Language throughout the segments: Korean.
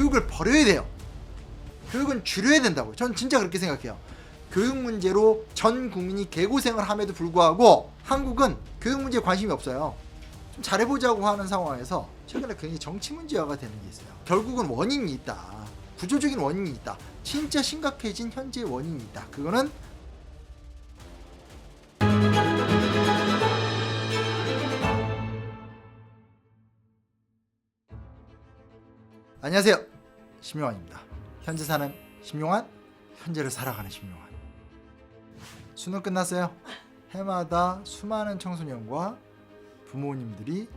교육을 버려야 돼요. 교육은 줄여야 된다고요. 전 진짜 그렇게 생각해요. 교육 문제로 전 국민이 개고생을 함에도 불구하고 한국은 교육 문제에 관심이 없어요. 좀 잘해보자고 하는 상황에서 최근에 굉장히 정치 문제화가 되는 게 있어요. 결국은 원인이 있다. 구조적인 원인이 있다. 진짜 심각해진 현재의 원인이 있다. 그거는 안녕하세요, 심용환입니다. 현재 사는 심용환, 현재를 살아가는 심용환. 수능 끝났어요. 해마다 수많은 청소년과 부모님들이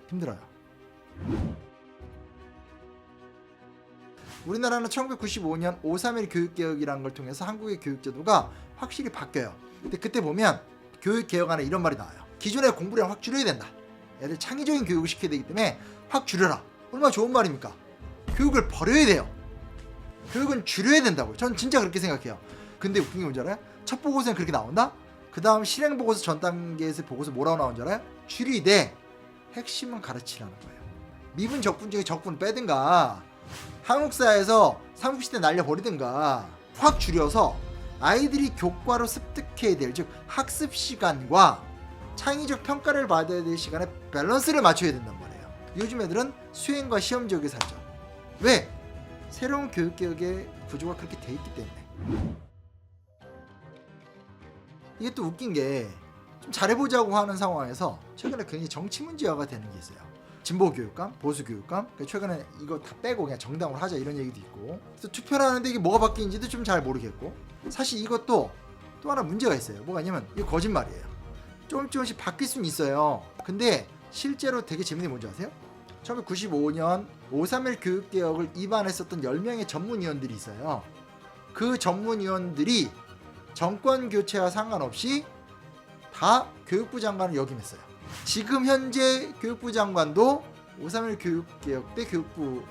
힘들어요. 우리나라는 1995년 5.3일 교육개혁이라는 걸 통해서 한국의 교육제도가 확실히 바뀌어요. 근데 그때 보면 교육개혁안에 이런 말이 나와요. 기존의 공부量확 줄여야 된다. 애들 창의적인 교육을 시켜야 되기 때문에 확 줄여라. 얼마나 좋은 말입니까? 교육을 버려야 돼요. 교육은 줄여야 된다고요. 전 진짜 그렇게 생각해요. 근데 웃긴 게 뭔지 알아요? 첫 보고서는 그렇게 나온다? 그 다음 실행 보고서 전 단계에서 보고서 뭐라고 나온 줄 알아요? 줄이되 핵심은 가르치라는 거예요. 미분 적분 중에 적분을 빼든가 한국사에서 삼국시대 날려버리든가 확 줄여서 아이들이 교과로 습득해야 될, 즉 학습 시간과 창의적 평가를 받아야 될 시간에 밸런스를 맞춰야 된단 말이에요. 요즘 애들은 수행과 시험 지역에 살죠. 왜? 새로운 교육개혁의 구조가 그렇게 돼 있기 때문에. 이게 또 웃긴 게 좀 잘해보자고 하는 상황에서 최근에 굉장히 정치 문제화가 되는 게 있어요. 진보 교육감, 보수 교육감. 최근에 이거 다 빼고 그냥 정당으로 하자 이런 얘기도 있고. 또 투표를 하는데 이게 뭐가 바뀌는지도 좀 잘 모르겠고. 사실 이것도 또 하나 문제가 있어요. 뭐가 있냐면 이거 거짓말이에요. 조금씩 바뀔 수는 있어요. 근데 실제로 되게 재밌는 게 뭔지 아세요? 1995년 5.3일 교육개혁을 입안했었던 10명의 전문위원들이 있어요. 그 전문위원들이 정권 교체와 상관없이 다 교육부 장관을 역임했어요. 지금 현재 교육부 장관도 5.3일 교육개혁 때 교육부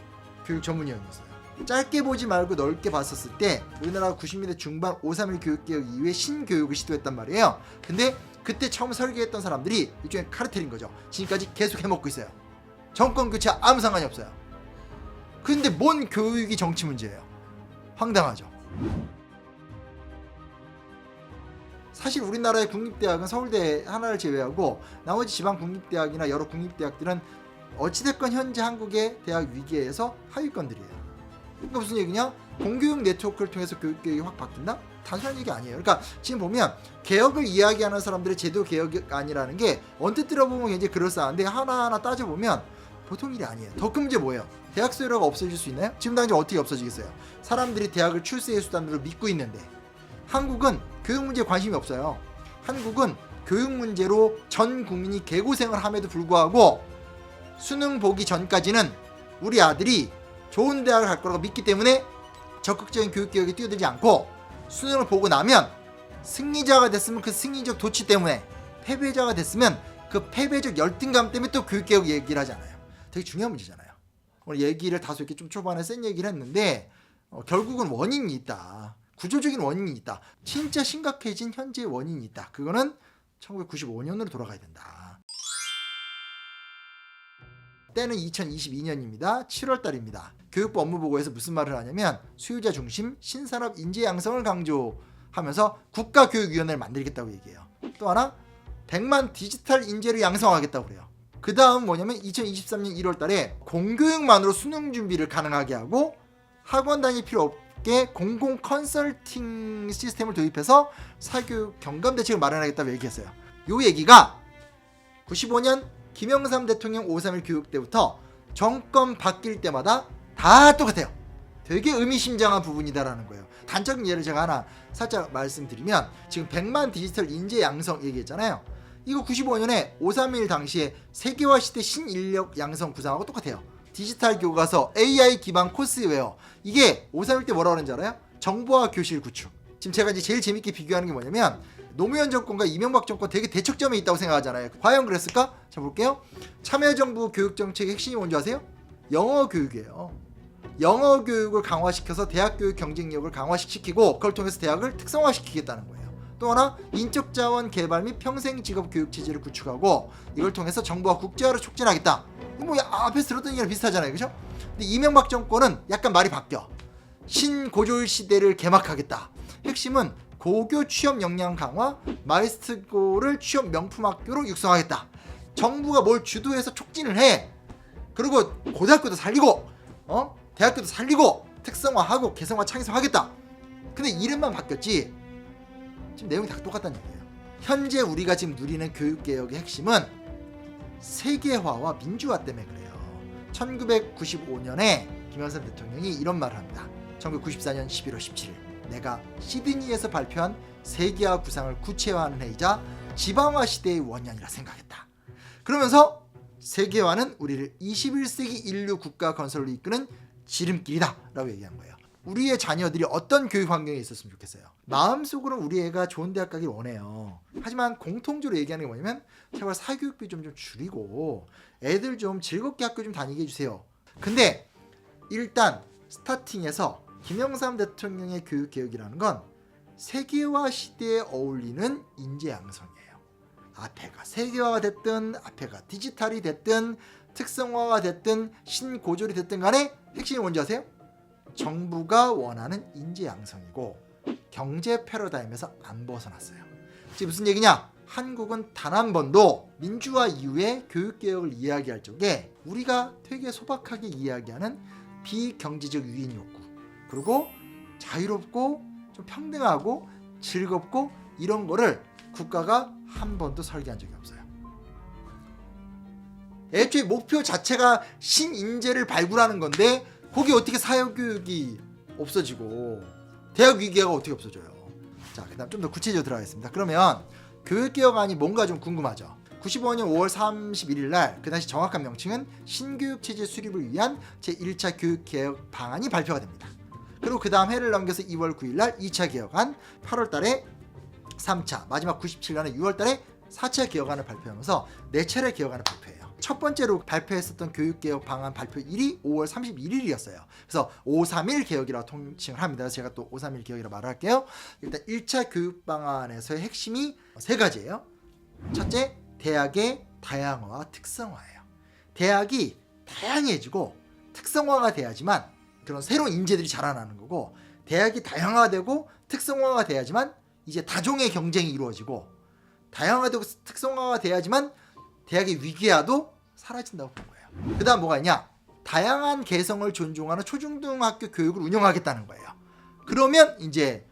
교육 전문위원이었어요. 짧게 보지 말고 넓게 봤었을 때 우리나라가 90년대 중반 5.3일 교육개혁 이후에 신교육을 시도했단 말이에요. 근데 그때 처음 설계했던 사람들이 일종의 카르텔인 거죠. 지금까지 계속 해먹고 있어요. 정권 교체 아무 상관이 없어요. 근데 뭔 교육이 정치 문제예요? 황당하죠. 사실 우리나라의 국립대학은 서울대 하나를 제외하고 나머지 지방 국립대학이나 여러 국립대학들은 어찌됐건 현재 한국의 대학 위기에서 하위권들이에요. 그러니까 무슨 얘기냐? 공교육 네트워크를 통해서 교육이 확 바뀐다? 단순한 얘기 아니에요. 그러니까 지금 보면 개혁을 이야기하는 사람들의 제도 개혁이 아니라는 게 언뜻 들어보면 굉장히 그럴싸한데 하나하나 따져보면 보통 일이 아니에요. 더 큰 문제 뭐예요? 대학 수요가 없어질 수 있나요? 지금 당장 어떻게 없어지겠어요? 사람들이 대학을 출세의 수단으로 믿고 있는데 한국은 교육 문제에 관심이 없어요. 한국은 교육 문제로 전 국민이 개고생을 함에도 불구하고 수능 보기 전까지는 우리 아들이 좋은 대학을 갈 거라고 믿기 때문에 적극적인 교육개혁에 뛰어들지 않고 수능을 보고 나면 승리자가 됐으면 그 승리적 도취 때문에 패배자가 됐으면 그 패배적 열등감 때문에 또 교육개혁 얘기를 하잖아요. 되게 중요한 문제잖아요. 오늘 얘기를 다소 이렇게 좀 초반에 센 얘기를 했는데 결국은 원인이 있다. 구조적인 원인이 있다. 진짜 심각해진 현재의 원인이 있다. 그거는 1995년으로 돌아가야 된다. 때는 2022년입니다. 7월달입니다. 교육부 업무보고에서 무슨 말을 하냐면 수요자 중심 신산업 인재 양성을 강조하면서 국가교육위원회를 만들겠다고 얘기해요. 또 하나 100만 디지털 인재를 양성하겠다고 그래요. 그 다음 뭐냐면 2023년 1월달에 공교육만으로 수능 준비를 가능하게 하고 학원 다닐 필요 없게 공공 컨설팅 시스템을 도입해서 사교육 경감 대책을 마련하겠다고 얘기했어요. 요 얘기가 95년 김영삼 대통령 5.3일 교육 때부터 정권 바뀔 때마다 다 똑같아요. 되게 의미심장한 부분이다라는 거예요. 단적인 예를 제가 하나 살짝 말씀드리면 지금 100만 디지털 인재 양성 얘기했잖아요. 이거 95년에 5.3일 당시에 세계화 시대 신인력 양성 구상하고 똑같아요. 디지털 교과서, AI 기반 코스웨어. 이게 5.3일 때 뭐라고 하는지 알아요? 정보화 교실 구축. 지금 제가 이제 제일 재밌게 비교하는 게 뭐냐면 노무현 정권과 이명박 정권 되게 대척점에 있다고 생각하잖아요. 과연 그랬을까? 자 볼게요. 참여정부 교육정책의 핵심이 뭔지 아세요? 영어 교육이에요. 영어 교육을 강화시켜서 대학 교육 경쟁력을 강화시키고 그걸 통해서 대학을 특성화시키겠다는 거예요. 또 하나 인적 자원 개발 및 평생 직업 교육 체제를 구축하고 이걸 통해서 정부와 국제화를 촉진하겠다. 뭐 앞에서 들었던 얘기랑 비슷하잖아요, 그죠? 근데 이명박 정권은 약간 말이 바뀌어. 신고졸 시대를 개막하겠다. 핵심은 고교 취업 역량 강화, 마이스트고를 취업 명품 학교로 육성하겠다. 정부가 뭘 주도해서 촉진을 해. 그리고 고등학교도 살리고, 대학교도 살리고, 특성화하고 개성화 창의성하겠다. 근데 이름만 바뀌었지. 지금 내용이 다 똑같다는 얘기예요. 현재 우리가 지금 누리는 교육개혁의 핵심은 세계화와 민주화 때문에 그래요. 1995년에 김영삼 대통령이 이런 말을 합니다. 1994년 11월 17일 내가 시드니에서 발표한 세계화 구상을 구체화하는 해이자 지방화 시대의 원년이라 생각했다. 그러면서 세계화는 우리를 21세기 인류 국가 건설로 이끄는 지름길이다 라고 얘기한 거예요. 우리의 자녀들이 어떤 교육 환경에 있었으면 좋겠어요. 마음속으로는 우리 애가 좋은 대학 가길 원해요. 하지만 공통적으로 얘기하는 게 뭐냐면 제발 사교육비 좀 줄이고 애들 좀 즐겁게 학교 좀 다니게 해주세요. 근데 일단 스타팅에서 김영삼 대통령의 교육개혁이라는 건 세계화 시대에 어울리는 인재 양성이에요. 앞에가 세계화가 됐든 앞에가 디지털이 됐든 특성화가 됐든 신고졸이 됐든 간에 핵심이 뭔지 아세요? 정부가 원하는 인재 양성이고 경제 패러다임에서 안 벗어났어요. 지금 무슨 얘기냐? 한국은 단 한 번도 민주화 이후에 교육개혁을 이야기할 적에 우리가 되게 소박하게 이야기하는 비경제적 유인 욕구, 그리고 자유롭고 좀 평등하고 즐겁고 이런 거를 국가가 한 번도 설계한 적이 없어요. 애초에 목표 자체가 신인재를 발굴하는 건데 거기 어떻게 사회교육이 없어지고 대학 위기가 어떻게 없어져요. 자, 그 다음 좀 더 구체적으로 들어가겠습니다. 그러면 교육개혁안이 뭔가 좀 궁금하죠. 95년 5월 31일 날 그 당시 정확한 명칭은 신교육체제 수립을 위한 제1차 교육개혁 방안이 발표가 됩니다. 그리고 그 다음 해를 넘겨서 2월 9일 날 2차 개혁안, 8월 달에 3차, 마지막 97년에 6월 달에 4차 개혁안을 발표하면서 4차례 개혁안을 발표해요. 첫 번째로 발표했었던 교육개혁 방안 발표일이 5월 31일이었어요. 그래서 531 개혁이라고 통칭을 합니다. 그래서 제가 또 531 개혁이라고 말을 할게요. 일단 1차 교육 방안에서의 핵심이 3가지예요. 첫째, 대학의 다양화와 특성화예요. 대학이 다양해지고 특성화가 돼야지만 그런 새로운 인재들이 자라나는 거고, 대학이 다양화되고 특성화가 돼야지만 이제 다종의 경쟁이 이루어지고, 다양화되고 특성화가 돼야지만 대학의 위기화도 사라진다고 본 거예요. 그 다음 뭐가 있냐? 다양한 개성을 존중하는 초중등학교 교육을 운영하겠다는 거예요. 그러면 이제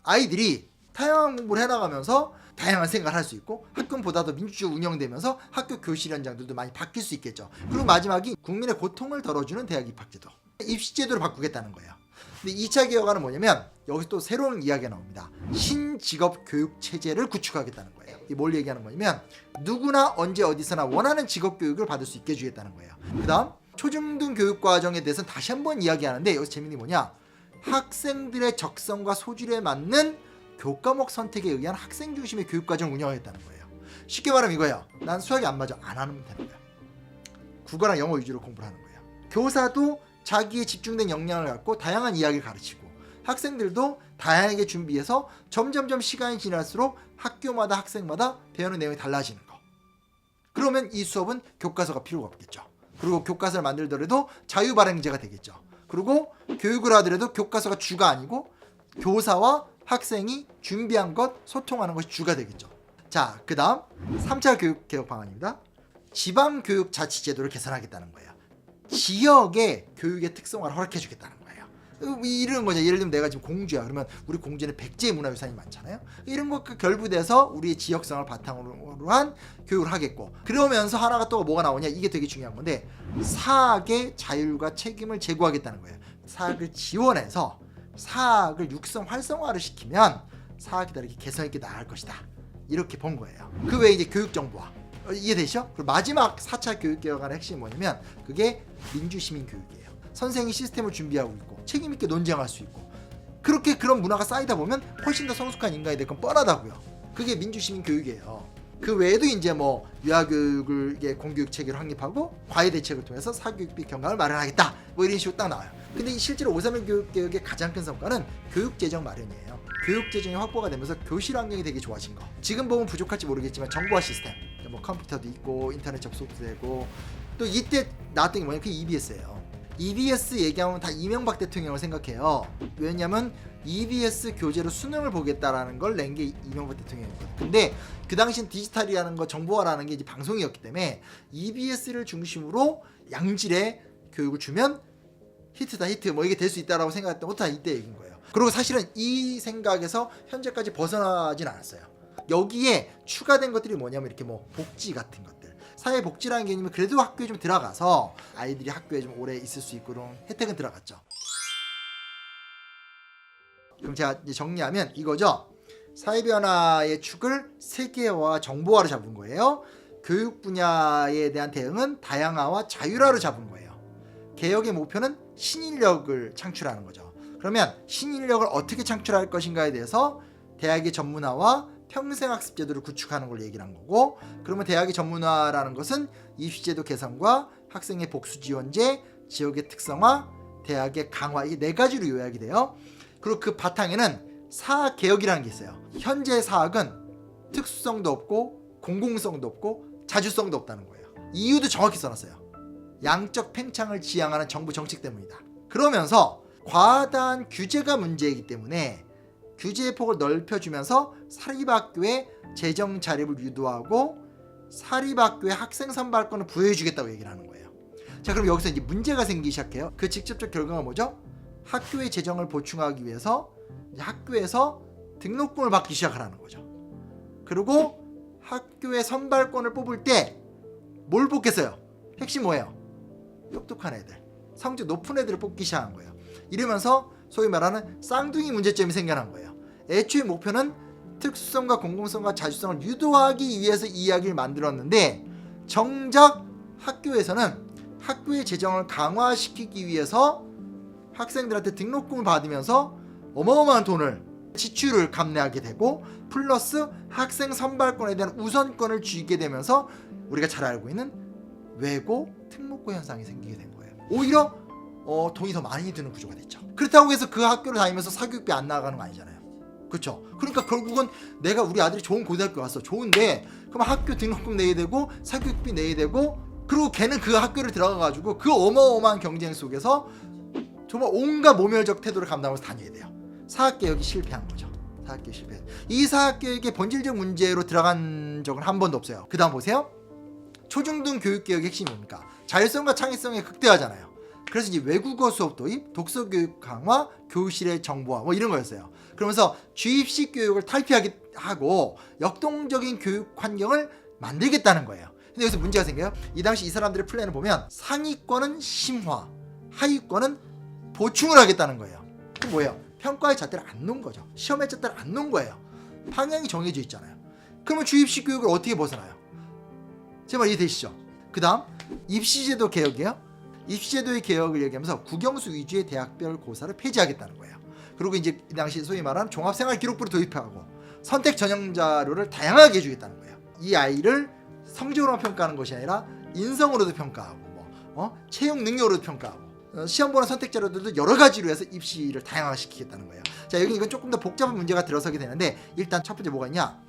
아이들이 다양한 공부를 해나가면서 다양한 생각을 할 수 있고 학교보다 더 민주주의 운영되면서 학교 교실 현장들도 많이 바뀔 수 있겠죠. 그리고 마지막이 국민의 고통을 덜어주는 대학 입학제도, 입시제도를 바꾸겠다는 거예요. 근데 2차 개혁안은 뭐냐면 여기서 또 새로운 이야기가 나옵니다. 신직업 교육 체제를 구축하겠다는 거예요. 이게 뭘 얘기하는 거냐면 누구나 언제 어디서나 원하는 직업 교육을 받을 수 있게 해주겠다는 거예요. 그 다음 초중등 교육 과정에 대해서는 다시 한번 이야기하는데 여기서 재밌는 게 뭐냐? 학생들의 적성과 소질에 맞는 교과목 선택에 의한 학생 중심의 교육 과정을 운영하겠다는 거예요. 쉽게 말하면 이거예요. 난 수학이 안 맞아. 안 하면 되는 거야. 국어랑 영어 위주로 공부를 하는 거예요. 교사도 자기의 집중된 역량을 갖고 다양한 이야기를 가르치고, 학생들도 다양하게 준비해서 점점점 시간이 지날수록 학교마다 학생마다 배우는 내용이 달라지는 거. 그러면 이 수업은 교과서가 필요가 없겠죠. 그리고 교과서를 만들더라도 자유발행제가 되겠죠. 그리고 교육을 하더라도 교과서가 주가 아니고 교사와 학생이 준비한 것, 소통하는 것이 주가 되겠죠. 자, 그 다음 3차 교육개혁 방안입니다. 지방교육자치제도를 개선하겠다는 거예요. 지역의 교육의 특성화를 허락해주겠다는 거예요. 이런 거죠. 예를 들면 내가 지금 공주야. 그러면 우리 공주는 백제 문화유산이 많잖아요. 이런 것과 결부돼서 우리의 지역성을 바탕으로 한 교육을 하겠고, 그러면서 하나가 또 뭐가 나오냐, 이게 되게 중요한 건데 사학의 자율과 책임을 제고하겠다는 거예요. 사학을 지원해서 사학을 육성 활성화를 시키면 사학이 다르게 개성 있게 나아갈 것이다. 이렇게 본 거예요. 그 외에 이제 교육정보화, 이해되시죠? 그리고 마지막 4차 교육개혁안의 핵심이 뭐냐면 그게 민주시민교육이에요. 선생이 시스템을 준비하고 있고 책임 있게 논쟁할 수 있고, 그렇게 그런 문화가 쌓이다 보면 훨씬 더 성숙한 인간이 될 건 뻔하다고요. 그게 민주시민교육이에요. 그 외에도 이제 뭐 유아교육을 공교육 체계로 확립하고 과외 대책을 통해서 사교육비 경감을 마련하겠다, 뭐 이런 식으로 딱 나와요. 근데 실제로 531 교육개혁의 가장 큰 성과는 교육재정 마련이에요. 교육재정이 확보가 되면서 교실 환경이 되게 좋아진 거. 지금 보면 부족할지 모르겠지만 정보화 시스템, 뭐 컴퓨터도 있고 인터넷 접속도 되고, 또 이때 나왔던 게 뭐냐면 그게 EBS예요. EBS 얘기하면 다 이명박 대통령을 생각해요. 왜냐면 EBS 교재로 수능을 보겠다라는 걸 낸 게 이명박 대통령이거든요. 근데 그 당시엔 디지털이라는 거, 정보화라는 게 이제 방송이었기 때문에 EBS를 중심으로 양질의 교육을 주면 히트다 히트 뭐 이게 될 수 있다라고 생각했던 것도 다 이때 얘기인 거예요. 그리고 사실은 이 생각에서 현재까지 벗어나진 않았어요. 여기에 추가된 것들이 뭐냐면 이렇게 뭐 복지 같은 것들, 사회복지라는 개념이 그래도 학교에 좀 들어가서 아이들이 학교에 좀 오래 있을 수 있고 그런 혜택은 들어갔죠. 그럼 제가 이제 정리하면 이거죠. 사회변화의 축을 세계화와 정보화로 잡은 거예요. 교육 분야에 대한 대응은 다양화와 자율화로 잡은 거예요. 개혁의 목표는 신인력을 창출하는 거죠. 그러면 신인력을 어떻게 창출할 것인가에 대해서 대학의 전문화와 평생학습 제도를 구축하는 걸 얘기를 한 거고, 그러면 대학의 전문화라는 것은 입시제도 개선과 학생의 복수 지원제, 지역의 특성화, 대학의 강화, 이 네 가지로 요약이 돼요. 그리고 그 바탕에는 사학 개혁이라는 게 있어요. 현재 사학은 특수성도 없고 공공성도 없고 자주성도 없다는 거예요. 이유도 정확히 써놨어요. 양적 팽창을 지향하는 정부 정책 때문이다. 그러면서 과다한 규제가 문제이기 때문에 규제의 폭을 넓혀주면서 사립학교의 재정 자립을 유도하고 사립학교의 학생 선발권을 부여해주겠다고 얘기를 하는 거예요. 자, 그럼 여기서 이제 문제가 생기기 시작해요. 그 직접적 결과가 뭐죠? 학교의 재정을 보충하기 위해서 이제 학교에서 등록금을 받기 시작하라는 거죠. 그리고 학교의 선발권을 뽑을 때 뭘 뽑겠어요? 핵심 뭐예요? 똑똑한 애들, 성적 높은 애들을 뽑기 시작한 거예요. 이러면서 소위 말하는 쌍둥이 문제점이 생겨난 거예요. 애초에 목표는 특수성과 공공성과 자주성을 유도하기 위해서 이 이야기를 만들었는데, 정작 학교에서는 학교의 재정을 강화시키기 위해서 학생들한테 등록금을 받으면서 어마어마한 돈을 지출을 감내하게 되고, 플러스 학생 선발권에 대한 우선권을 쥐게 되면서 우리가 잘 알고 있는 외고 특목고 현상이 생기게 된 거예요. 오히려 돈이 더 많이 드는 구조가 됐죠. 그렇다고 해서 그 학교를 다니면서 사교육비 안 나가는 거 아니잖아요. 그렇죠? 그러니까 결국은 내가 우리 아들이 좋은 고등학교 왔어. 좋은데 그럼 학교 등록금 내야 되고 사교육비 내야 되고, 그리고 걔는 그 학교를 들어가가지고 그 어마어마한 경쟁 속에서 정말 온갖 모멸적 태도를 감당하면서 다녀야 돼요. 사학개혁이 실패한 거죠. 사학개혁 실패. 이 사학개혁의 본질적 문제로 들어간 적은 한 번도 없어요. 그 다음 보세요. 초중등 교육개혁의 핵심이 뭡니까? 자율성과 창의성의 극대화잖아요. 그래서 이제 외국어 수업 도입, 독서 교육 강화, 교실의 정보화 뭐 이런 거였어요. 그러면서 주입식 교육을 탈피하고 역동적인 교육 환경을 만들겠다는 거예요. 근데 여기서 문제가 생겨요. 이 당시 이 사람들의 플랜을 보면 상위권은 심화, 하위권은 보충을 하겠다는 거예요. 그럼 뭐예요? 평가의 잣대를 안 놓은 거죠. 시험의 잣대를 안 놓은 거예요. 방향이 정해져 있잖아요. 그러면 주입식 교육을 어떻게 벗어나요? 제 말 이해되시죠? 그 다음 입시제도 개혁이에요. 입시제도의 개혁을 얘기하면서 국영수 위주의 대학별 고사를 폐지하겠다는 거예요. 그리고 이제 이 당시 소위 말하는 종합생활기록부를 도입하고 선택 전형 자료를 다양하게 해주겠다는 거예요. 이 아이를 성적으로만 평가하는 것이 아니라 인성으로도 평가하고 채용 능력으로도 평가하고 시험 보는 선택 자료들도 여러 가지로 해서 입시를 다양화시키겠다는 거예요. 자, 여기 이건 조금 더 복잡한 문제가 들어서게 되는데, 일단 첫 번째 뭐가 있냐?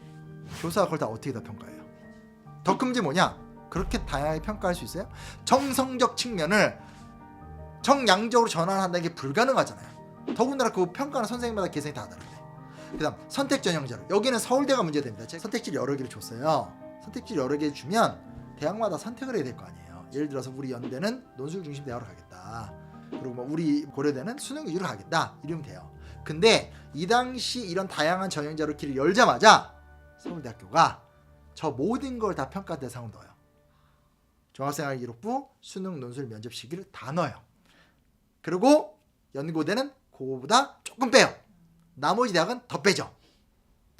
교사가 그걸 다 어떻게 다 평가해요? 더 큰 문제 뭐냐? 그렇게 다양하게 평가할 수 있어요? 정성적 측면을 정양적으로 전환한다는 게 불가능하잖아요. 더군다나 그 평가는 선생님마다 개성이 다 다른데. 그 다음 선택 전형 자료. 여기는 서울대가 문제됩니다. 제가 선택지를 여러 개를 줬어요. 선택지를 여러 개 주면 대학마다 선택을 해야 될 거 아니에요. 예를 들어서 우리 연대는 논술 중심 대학으로 가겠다. 그리고 뭐 우리 고려대는 수능 위주로 가겠다. 이러면 돼요. 근데 이 당시 이런 다양한 전형 자료 길을 열자마자 서울대학교가 저 모든 걸 다 평가 대상으로 넣어요. 종합생활기록부, 수능, 논술, 면접 시기를 다 넣어요. 그리고 연고대는 그거보다 조금 빼요. 나머지 대학은 더 빼죠.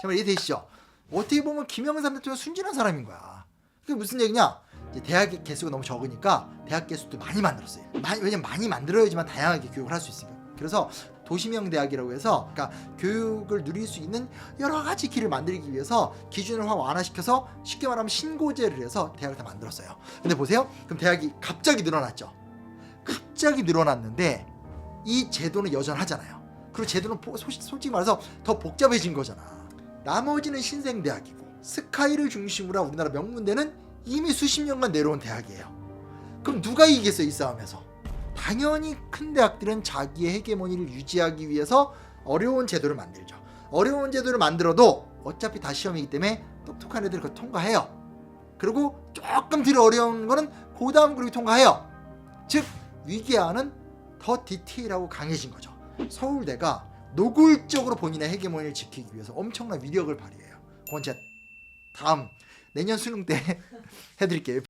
정말 이해되시죠? 어떻게 보면 김영삼 대통령 순진한 사람인 거야. 그게 무슨 얘기냐? 이제 대학의 개수가 너무 적으니까 대학 개수도 많이 만들었어요. 왜냐면 많이 만들어야지만 다양하게 교육을 할 수 있으니까. 그래서 도시명 대학이라고 해서, 그러니까 교육을 누릴 수 있는 여러 가지 길을 만들기 위해서 기준을 확 완화시켜서 쉽게 말하면 신고제를 해서 대학을 다 만들었어요. 근데 보세요. 그럼 대학이 갑자기 늘어났죠. 갑자기 늘어났는데 이 제도는 여전하잖아요. 그리고 제도는 솔직히 말해서 더 복잡해진 거잖아. 나머지는 신생대학이고 스카이를 중심으로 한 우리나라 명문대는 이미 수십 년간 내려온 대학이에요. 그럼 누가 이기겠어요, 이 싸움에서? 당연히 큰 대학들은 자기의 헤게모니를 유지하기 위해서 어려운 제도를 만들죠. 어려운 제도를 만들어도 어차피 다 시험이기 때문에 똑똑한 애들 그거 통과해요. 그리고 조금 덜 어려운 거는 그 다음 그룹이 통과해요. 즉 위계화는 더 디테일하고 강해진 거죠. 서울대가 노골적으로 본인의 헤게모니를 지키기 위해서 엄청난 위력을 발휘해요. 그건 제가 다음 내년 수능 때 해드릴게요.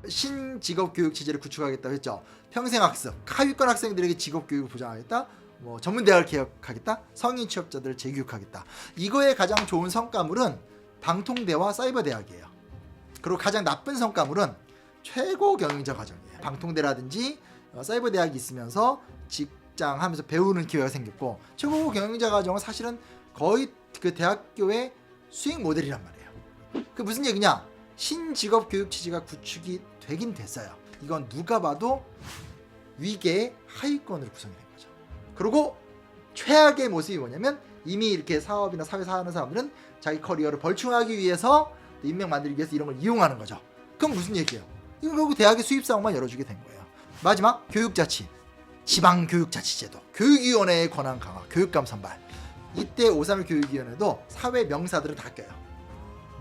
신직업교육 체제를 구축하겠다고 했죠. 평생학습, 하위권 학생들에게 직업교육을 보장하겠다. 뭐 전문대학을 개혁하겠다. 성인 취업자들을 재교육하겠다. 이거의 가장 좋은 성과물은 방통대와 사이버대학이에요. 그리고 가장 나쁜 성과물은 최고 경영자 과정이에요. 방통대라든지 사이버대학이 있으면서 직장 하면서 배우는 기회가 생겼고, 최고 경영자 과정은 사실은 거의 그 대학교의 수익 모델이란 말이에요. 그 무슨 얘기냐? 신직업 교육 체제가 구축이 되긴 됐어요. 이건 누가 봐도 위계의 하위권으로 구성이 된 거죠. 그리고 최악의 모습이 뭐냐면, 이미 이렇게 사업이나 사회사 하는 사람들은 자기 커리어를 벌충하기 위해서, 인맥 만들기 위해서 이런 걸 이용하는 거죠. 그럼 무슨 얘기예요? 이건 결국 대학의 수입사업만 열어주게 된 거예요. 마지막, 교육자치, 지방교육자치제도, 교육위원회의 권한 강화, 교육감 선발. 이때 531 교육위원회도 사회 명사들을 다 껴요.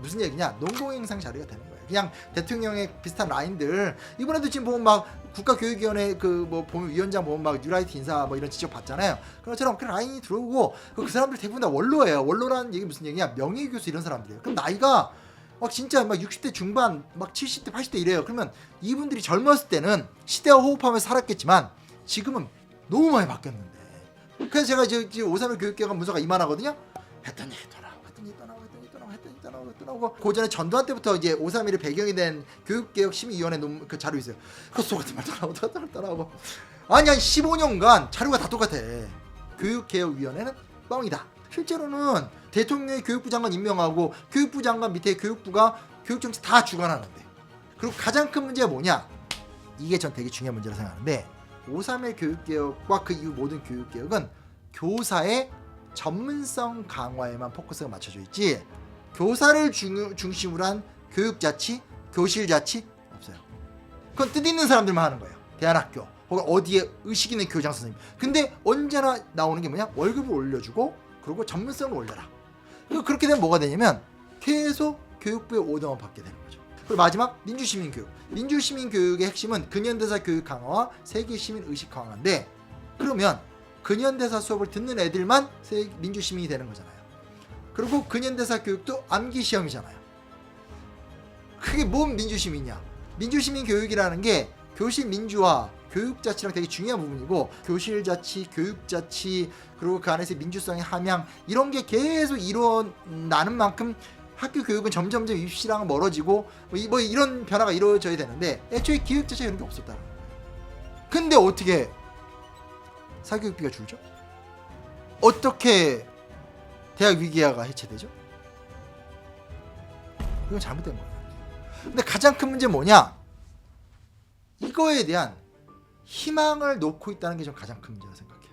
무슨 얘기냐? 농공행상 자리가 되는 거예요. 그냥 대통령의 비슷한 라인들, 이번에도 지금 보면 막 국가교육위원회 그 뭐 보면 위원장 보면 막 뉴라이트 인사 뭐 이런 지적 받잖아요. 그런 것처럼 그 라인이 들어오고, 그 사람들 대부분 다 원로예요. 원로라는 얘기 무슨 얘기냐? 명예교수 이런 사람들이에요. 그럼 나이가 막 진짜 막 60대 중반, 막 70대, 80대 이래요. 그러면 이분들이 젊었을 때는 시대와 호흡하면서 살았겠지만 지금은 너무 많이 바뀌었는데. 그래서 제가 지금 531 교육개혁안 문서가 이만하거든요. 했던 얘기 떠나고 고전에 전두환 때부터 이제 531의 배경이 된 교육개혁 심의위원회 그 자료 있어요. 그 똑같은 말 떠나고 아니 15년간 자료가 다 똑같아. 교육개혁위원회는 뻥이다. 실제로는 대통령이 교육부 장관 임명하고 교육부 장관 밑에 교육부가 교육정책 다 주관하는데, 그리고 가장 큰 문제가 뭐냐? 이게 전 되게 중요한 문제라고 생각하는데, 531 교육개혁과 그 이후 모든 교육개혁은 교사의 전문성 강화에만 포커스가 맞춰져 있지, 교사를 중심으로 한 교육자치, 교실자치 없어요. 그건 뜻있는 사람들만 하는 거예요. 대안학교 혹은 어디에 의식 있는 교장 선생님. 근데 언제나 나오는 게 뭐냐? 월급을 올려주고 그리고 전문성을 올려라. 그렇게 되면 뭐가 되냐면 계속 교육부의 오더만 받게 되는 거죠. 그리고 마지막, 민주시민교육. 민주시민교육의 핵심은 근현대사 교육 강화와 세계시민 의식 강화인데, 그러면 근현대사 수업을 듣는 애들만 민주시민이 되는 거잖아요. 그리고 근현대사 교육도 암기 시험이잖아요. 그게 뭔 민주시민이야? 민주시민 교육이라는 게 교실 민주화, 교육자치랑 되게 중요한 부분이고, 교실자치, 교육자치, 그리고 그 안에서 민주성의 함양, 이런 게 계속 일어나는 만큼 학교 교육은 점점점 입시랑 멀어지고 뭐 이런 변화가 이루어져야 되는데, 애초에 교육자치 이런 게 없었다는 거예요. 근데 어떻게 사교육비가 줄죠? 어떻게 대학 위기화가 해체되죠? 이건 잘못된 거예요. 근데 가장 큰 문제는 뭐냐? 이거에 대한 희망을 놓고 있다는 게 좀 가장 큰 문제라고 생각해요.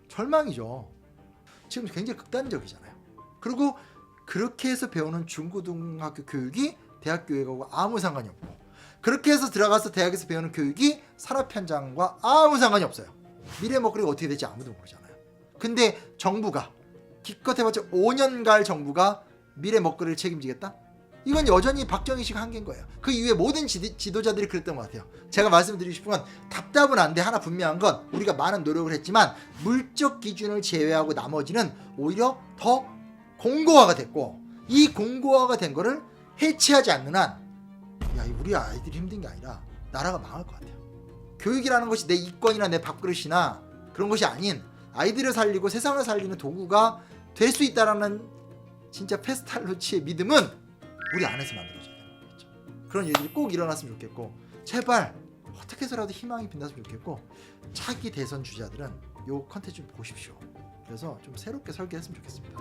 절망이죠. 지금 굉장히 극단적이잖아요. 그리고 그렇게 해서 배우는 중고등학교 교육이 대학 교육하고 아무 상관이 없고, 그렇게 해서 들어가서 대학에서 배우는 교육이 산업 현장과 아무 상관이 없어요. 미래 먹거리가 어떻게 될지 아무도 모르잖아요. 근데 정부가 기껏 해봤자 5년간 정부가 미래 먹거리를 책임지겠다? 이건 여전히 박정희식 한계인 거예요. 그 이후에 모든 지도자들이 그랬던 것 같아요. 제가 말씀드리고 싶은 건, 답답은 한데 하나 분명한 건, 우리가 많은 노력을 했지만 물적 기준을 제외하고 나머지는 오히려 더 공고화가 됐고, 이 공고화가 된 거를 해체하지 않는 한, 야, 우리 아이들이 힘든 게 아니라 나라가 망할 것 같아요. 교육이라는 것이 내 이권이나 내 밥그릇이나 그런 것이 아닌, 아이들을 살리고 세상을 살리는 도구가 될 수 있다라는 진짜 페스탈로치의 믿음은 우리 안에서 만들어져야 되는 거죠. 그런 일들이 꼭 일어났으면 좋겠고, 제발 어떻게 해서라도 희망이 빛났으면 좋겠고, 차기 대선 주자들은 요 컨텐츠 좀 보십시오. 그래서 좀 새롭게 설계했으면 좋겠습니다.